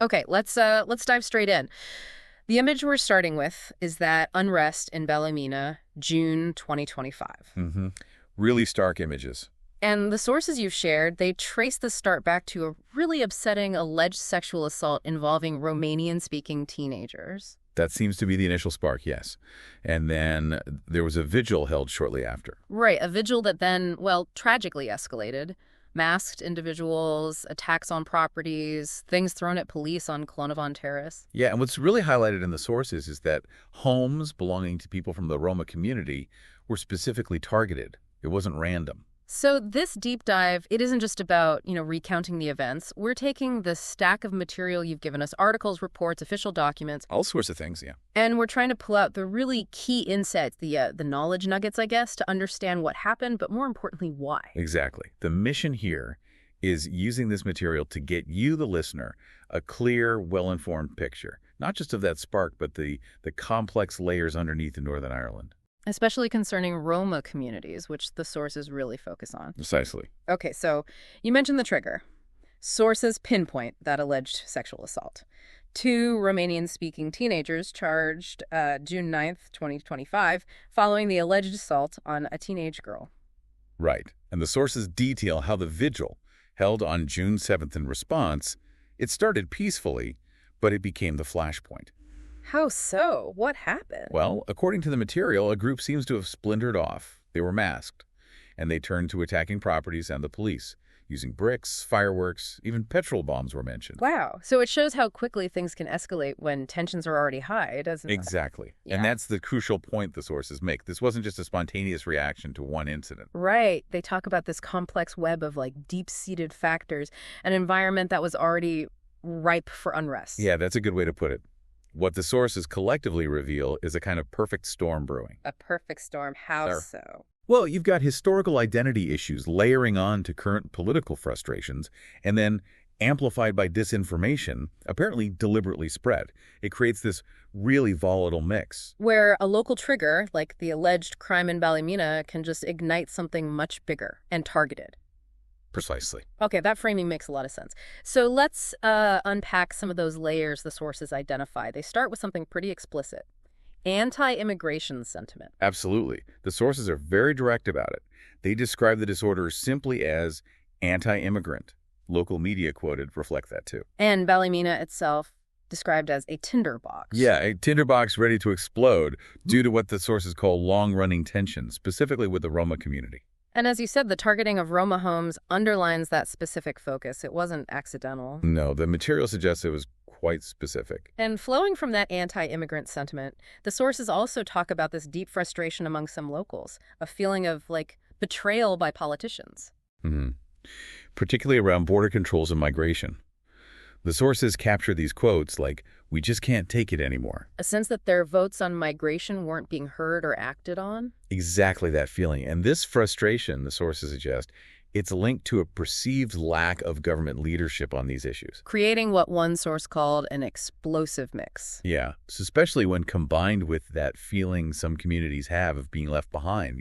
Okay, let's dive straight in. The image we're starting with is that unrest in Ballymena, June 2025. Mm-hmm. Really stark images. And the sources you've shared, they trace the start back to a really upsetting alleged sexual assault involving Romanian-speaking teenagers. That seems to be the initial spark, yes. And then there was a vigil held shortly after. Right, a vigil that then, well, tragically escalated. Masked individuals, attacks on properties, things thrown at police on Clonavon Terrace. Yeah, and what's really highlighted in the sources is that homes belonging to people from the Roma community were specifically targeted. It wasn't random. So this deep dive, it isn't just about, recounting the events. We're taking the stack of material you've given us, articles, reports, official documents. All sorts of things, yeah. And we're trying to pull out the really key insights, the knowledge nuggets, I guess, to understand what happened, but more importantly, why. Exactly. The mission here is using this material to get you, the listener, a clear, well-informed picture, not just of that spark, but the complex layers underneath in Northern Ireland. Especially concerning Roma communities, which the sources really focus on. Precisely. Okay, so you mentioned the trigger. Sources pinpoint that alleged sexual assault. 2 Romanian-speaking teenagers charged June 9th, 2025, following the alleged assault on a teenage girl. Right. And the sources detail how the vigil, held on June 7th in response, it started peacefully, but it became the flashpoint. How so? What happened? Well, according to the material, a group seems to have splintered off. They were masked, and they turned to attacking properties and the police, using bricks, fireworks, even petrol bombs were mentioned. Wow. So it shows how quickly things can escalate when tensions are already high, doesn't it? Exactly. Yeah. And that's the crucial point the sources make. This wasn't just a spontaneous reaction to one incident. Right. They talk about this complex web of deep-seated factors, an environment that was already ripe for unrest. Yeah, that's a good way to put it. What the sources collectively reveal is a kind of perfect storm brewing. A perfect storm. How Sure. so? Well, you've got historical identity issues layering on to current political frustrations, and then amplified by disinformation, apparently deliberately spread. It creates this really volatile mix. Where a local trigger, like the alleged crime in Ballymena, can just ignite something much bigger and targeted. Precisely. Okay, that framing makes a lot of sense. So let's unpack some of those layers the sources identify. They start with something pretty explicit. Anti-immigration sentiment. Absolutely. The sources are very direct about it. They describe the disorder simply as anti-immigrant. Local media quoted reflect that too. And Ballymena itself described as a tinderbox. Yeah, a tinderbox ready to explode due to what the sources call long-running tensions, specifically with the Roma community. And as you said, the targeting of Roma homes underlines that specific focus. It wasn't accidental. No, the material suggests it was quite specific. And flowing from that anti-immigrant sentiment, the sources also talk about this deep frustration among some locals, a feeling of, betrayal by politicians. Mm-hmm. Particularly around border controls and migration. The sources capture these quotes like, "We just can't take it anymore." A sense that their votes on migration weren't being heard or acted on? Exactly that feeling. And this frustration, the sources suggest, it's linked to a perceived lack of government leadership on these issues. Creating what one source called an explosive mix. Yeah, so especially when combined with that feeling some communities have of being left behind,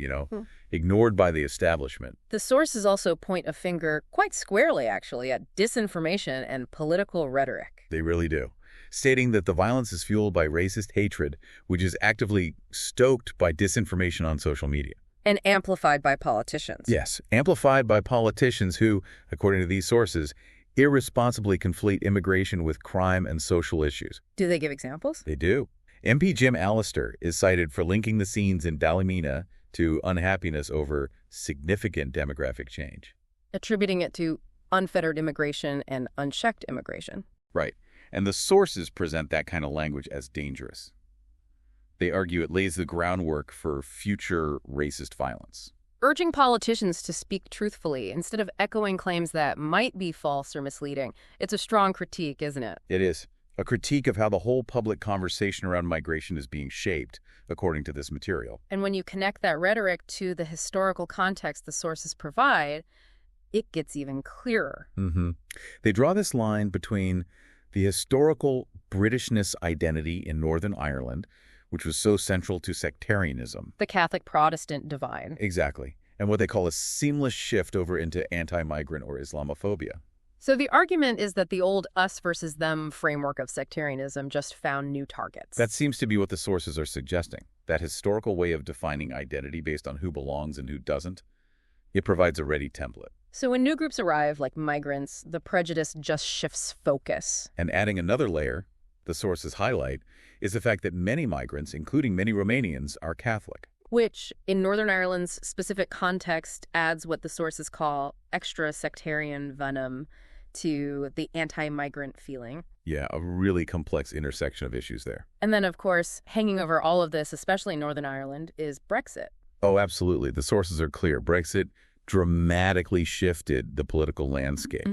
ignored by the establishment. The sources also point a finger, quite squarely actually, at disinformation and political rhetoric. They really do. Stating that the violence is fueled by racist hatred, which is actively stoked by disinformation on social media. And amplified by politicians. Yes, amplified by politicians who, according to these sources, irresponsibly conflate immigration with crime and social issues. Do they give examples? They do. MP Jim Allister is cited for linking the scenes in Ballymena to unhappiness over significant demographic change. Attributing it to unfettered immigration and unchecked immigration. Right. And the sources present that kind of language as dangerous. They argue it lays the groundwork for future racist violence. Urging politicians to speak truthfully instead of echoing claims that might be false or misleading. It's a strong critique, isn't it? It is. A critique of how the whole public conversation around migration is being shaped, according to this material. And when you connect that rhetoric to the historical context the sources provide, it gets even clearer. Mm-hmm. They draw this line between the historical Britishness identity in Northern Ireland, which was so central to sectarianism. The Catholic-Protestant divide. Exactly. And what they call a seamless shift over into anti-migrant or Islamophobia. So the argument is that the old us versus them framework of sectarianism just found new targets. That seems to be what the sources are suggesting, that historical way of defining identity based on who belongs and who doesn't. It provides a ready template. So when new groups arrive, like migrants, the prejudice just shifts focus. And adding another layer, the sources highlight, is the fact that many migrants, including many Romanians, are Catholic. Which, in Northern Ireland's specific context, adds what the sources call extra sectarian venom to the anti-migrant feeling. Yeah, a really complex intersection of issues there. And then, of course, hanging over all of this, especially in Northern Ireland, is Brexit. Oh, absolutely. The sources are clear. Brexit dramatically shifted the political landscape.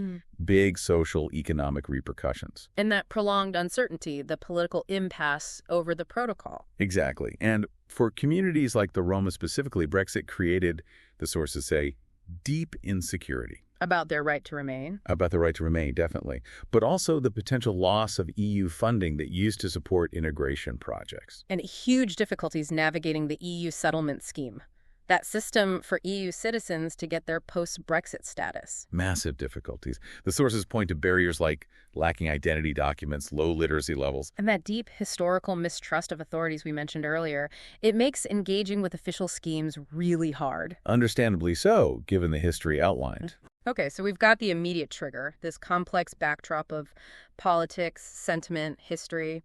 Big social, economic repercussions. And that prolonged uncertainty, the political impasse over the protocol. Exactly. And for communities like the Roma specifically, Brexit created, the sources say, deep insecurity. About their right to remain. About the right to remain, definitely. But also the potential loss of EU funding that used to support integration projects. And huge difficulties navigating the EU settlement scheme. That system for EU citizens to get their post-Brexit status. Massive difficulties. The sources point to barriers like lacking identity documents, low literacy levels. And that deep historical mistrust of authorities we mentioned earlier, it makes engaging with official schemes really hard. Understandably so, given the history outlined. Okay, so we've got the immediate trigger, this complex backdrop of politics, sentiment, history.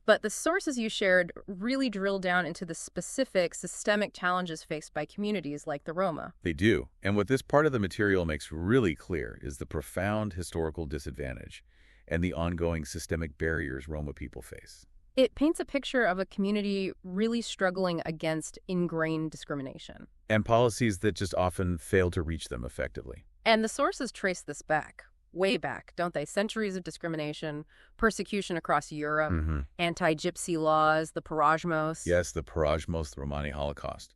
But the sources you shared really drill down into the specific systemic challenges faced by communities like the Roma. They do. And what this part of the material makes really clear is the profound historical disadvantage and the ongoing systemic barriers Roma people face. It paints a picture of a community really struggling against ingrained discrimination. And policies that just often fail to reach them effectively. And the sources trace this back. Way back, don't they? Centuries of discrimination, persecution across Europe, anti-gypsy laws, the Parajmos. Yes, the Parajmos, the Romani Holocaust.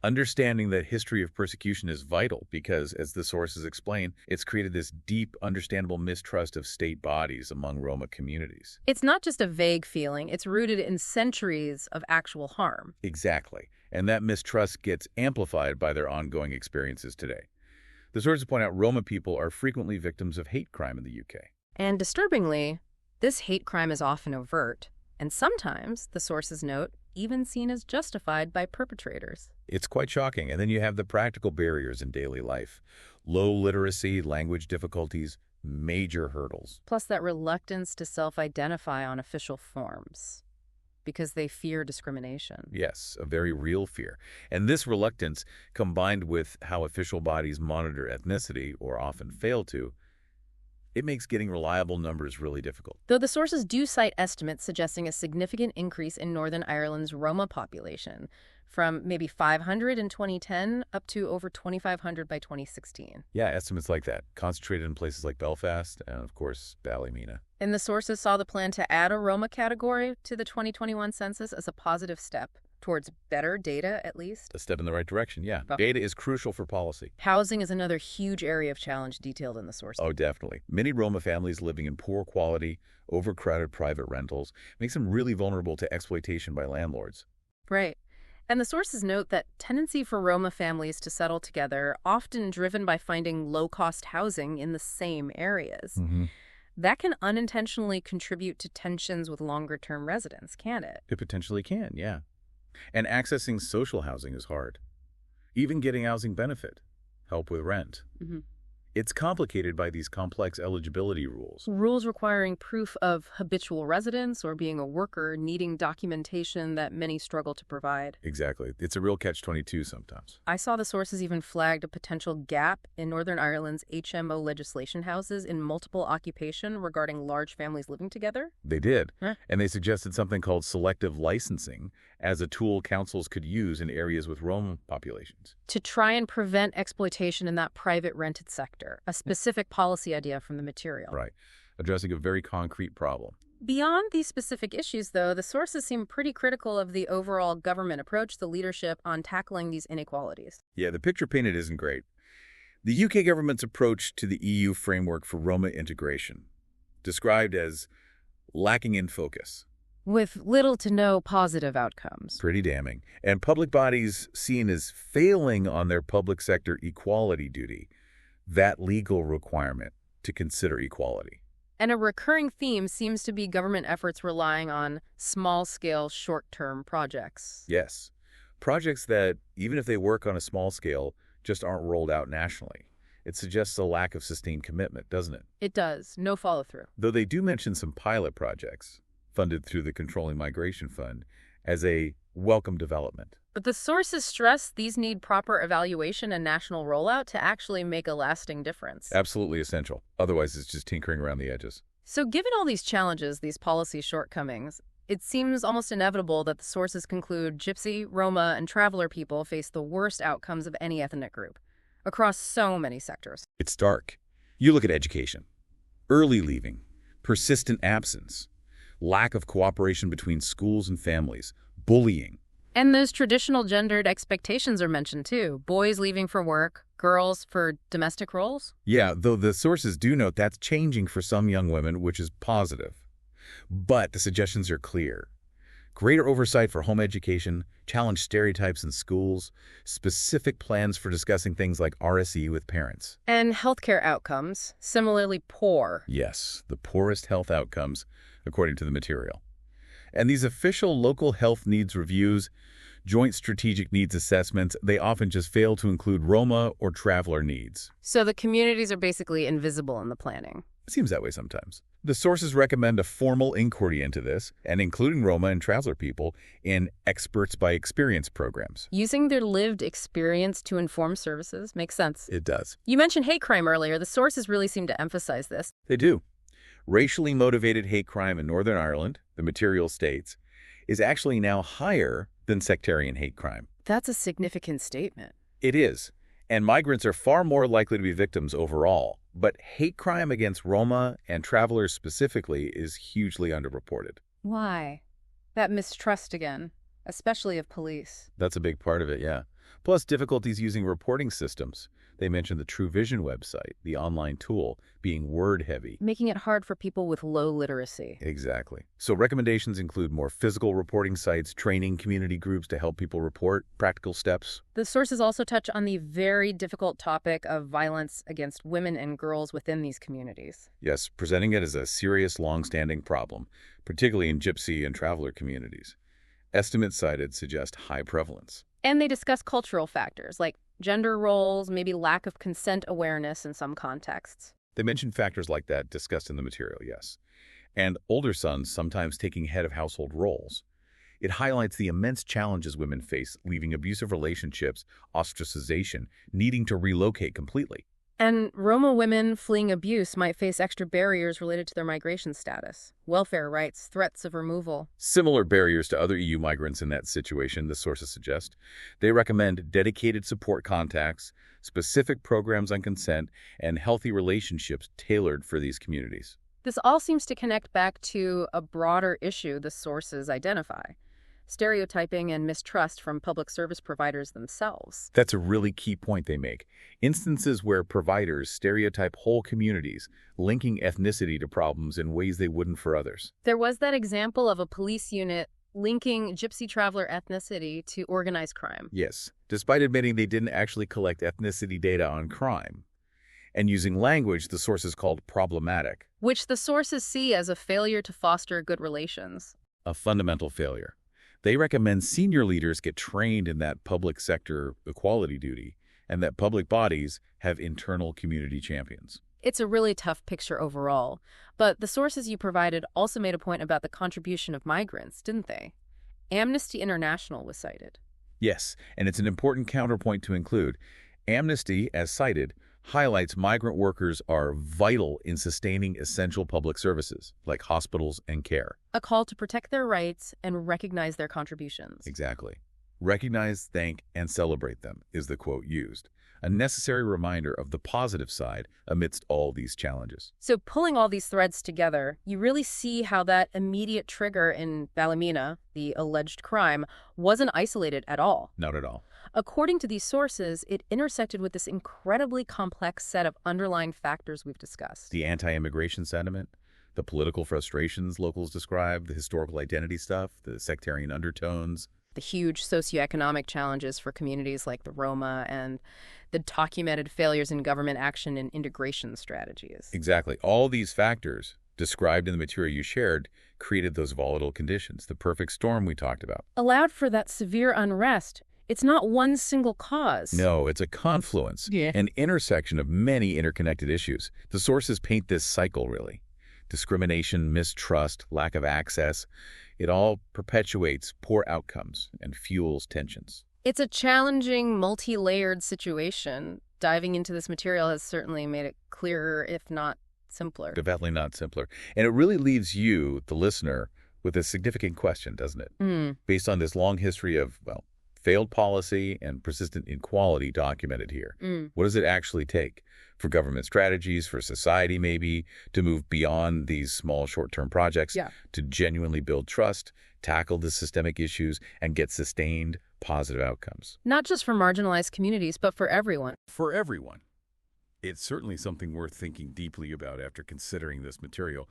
Understanding that history of persecution is vital because, as the sources explain, it's created this deep, understandable mistrust of state bodies among Roma communities. It's not just a vague feeling. It's rooted in centuries of actual harm. Exactly. And that mistrust gets amplified by their ongoing experiences today. The sources point out Roma people are frequently victims of hate crime in the UK. And disturbingly, this hate crime is often overt, and sometimes, the sources note, even seen as justified by perpetrators. It's quite shocking. And then you have the practical barriers in daily life. Low literacy, language difficulties, major hurdles. Plus that reluctance to self-identify on official forms. Because they fear discrimination. Yes, a very real fear. And this reluctance, combined with how official bodies monitor ethnicity, or often fail to, it makes getting reliable numbers really difficult. Though the sources do cite estimates suggesting a significant increase in Northern Ireland's Roma population, from maybe 500 in 2010 up to over 2,500 by 2016. Yeah, estimates like that, concentrated in places like Belfast and, of course, Ballymena. And the sources saw the plan to add a Roma category to the 2021 census as a positive step towards better data, at least. A step in the right direction, yeah. Data is crucial for policy. Housing is another huge area of challenge detailed in the sources. Oh, definitely. Many Roma families living in poor quality, overcrowded private rentals makes them really vulnerable to exploitation by landlords. Right. And the sources note that tendency for Roma families to settle together, often driven by finding low-cost housing in the same areas. That can unintentionally contribute to tensions with longer-term residents, can't it? It potentially can, yeah. And accessing social housing is hard. Even getting housing benefit, help with rent. It's complicated by these complex eligibility rules. Rules requiring proof of habitual residence or being a worker, needing documentation that many struggle to provide. Exactly. It's a real catch-22 sometimes. I saw the sources even flagged a potential gap in Northern Ireland's HMO legislation houses in multiple occupation regarding large families living together. They did. And they suggested something called selective licensing as a tool councils could use in areas with Roma populations. To try and prevent exploitation in that private rented sector, a specific policy idea from the material. Right, addressing a very concrete problem. Beyond these specific issues, though, the sources seem pretty critical of the overall government approach, the leadership on tackling these inequalities. Yeah, the picture painted isn't great. The UK government's approach to the EU framework for Roma integration, described as lacking in focus. With little to no positive outcomes. Pretty damning. And public bodies seen as failing on their public sector equality duty, that legal requirement to consider equality. And a recurring theme seems to be government efforts relying on small-scale, short-term projects. Yes, projects that, even if they work on a small scale, just aren't rolled out nationally. It suggests a lack of sustained commitment, doesn't it? It does. No follow-through. Though they do mention some pilot projects, funded through the Controlling Migration Fund, as a welcome development. But the sources stress these need proper evaluation and national rollout to actually make a lasting difference. Absolutely essential. Otherwise, it's just tinkering around the edges. So given all these challenges, these policy shortcomings, it seems almost inevitable that the sources conclude Gypsy, Roma, and traveler people face the worst outcomes of any ethnic group, across so many sectors. It's stark. You look at education. Early leaving, persistent absence, lack of cooperation between schools and families, bullying. And those traditional gendered expectations are mentioned too. Boys leaving for work, girls for domestic roles. Yeah, though the sources do note that's changing for some young women, which is positive. But the suggestions are clear. Greater oversight for home education, challenge stereotypes in schools, specific plans for discussing things like RSE with parents. And healthcare outcomes, similarly poor. Yes, the poorest health outcomes, according to the material. And these official local health needs reviews, joint strategic needs assessments, they often just fail to include Roma or traveler needs. So the communities are basically invisible in the planning. It seems that way sometimes. The sources recommend a formal inquiry into this, and including Roma and traveler people in experts by experience programs. Using their lived experience to inform services makes sense. It does. You mentioned hate crime earlier. The sources really seem to emphasize this. They do. Racially motivated hate crime in Northern Ireland, the material states, is actually now higher than sectarian hate crime. That's a significant statement. It is. And migrants are far more likely to be victims overall. But hate crime against Roma and travelers specifically is hugely underreported. Why? That mistrust again, especially of police. That's a big part of it, yeah. Plus difficulties using reporting systems. They mentioned the True Vision website, the online tool, being word-heavy. Making it hard for people with low literacy. Exactly. So recommendations include more physical reporting sites, training community groups to help people report, practical steps. The sources also touch on the very difficult topic of violence against women and girls within these communities. Yes, presenting it as a serious, long-standing problem, particularly in Gypsy and traveler communities. Estimates cited suggest high prevalence. And they discuss cultural factors like gender roles, maybe lack of consent awareness in some contexts. They mention factors like that discussed in the material, yes. And older sons sometimes taking head of household roles. It highlights the immense challenges women face leaving abusive relationships, ostracization, needing to relocate completely. And Roma women fleeing abuse might face extra barriers related to their migration status, welfare rights, threats of removal. Similar barriers to other EU migrants in that situation, the sources suggest. They recommend dedicated support contacts, specific programs on consent, and healthy relationships tailored for these communities. This all seems to connect back to a broader issue the sources identify: stereotyping and mistrust from public service providers themselves. That's a really key point they make. Instances where providers stereotype whole communities, linking ethnicity to problems in ways they wouldn't for others. There was that example of a police unit linking Gypsy traveler ethnicity to organized crime. Yes, despite admitting they didn't actually collect ethnicity data on crime, and using language the sources called problematic. Which the sources see as a failure to foster good relations. A fundamental failure. They recommend senior leaders get trained in that public sector equality duty and that public bodies have internal community champions. It's a really tough picture overall, but the sources you provided also made a point about the contribution of migrants, didn't they? Amnesty International was cited. Yes, and it's an important counterpoint to include. Amnesty, as cited, highlights migrant workers are vital in sustaining essential public services, like hospitals and care. A call to protect their rights and recognize their contributions. Exactly. Recognize, thank, and celebrate them is the quote used. A necessary reminder of the positive side amidst all these challenges. So pulling all these threads together, you really see how that immediate trigger in Ballymena, the alleged crime, wasn't isolated at all. Not at all. According to these sources, it intersected with this incredibly complex set of underlying factors we've discussed. The anti-immigration sentiment, the political frustrations locals describe, the historical identity stuff, the sectarian undertones. the huge socioeconomic challenges for communities like the Roma and the documented failures in government action and integration strategies. Exactly. All these factors described in the material you shared created those volatile conditions, the perfect storm we talked about. Allowed for that severe unrest. It's not one single cause. No, it's a confluence, an intersection of many interconnected issues. The sources paint this cycle, really. Discrimination, mistrust, lack of access. It all perpetuates poor outcomes and fuels tensions. It's a challenging, multi-layered situation. Diving into this material has certainly made it clearer, if not simpler. Definitely not simpler. And it really leaves you, the listener, with a significant question, doesn't it? Based on this long history of, well, failed policy and persistent inequality documented here. What does it actually take for government strategies, for society maybe, to move beyond these small short-term projects, to genuinely build trust, tackle the systemic issues, and get sustained positive outcomes? Not just for marginalized communities, but for everyone. For everyone. It's certainly something worth thinking deeply about after considering this material.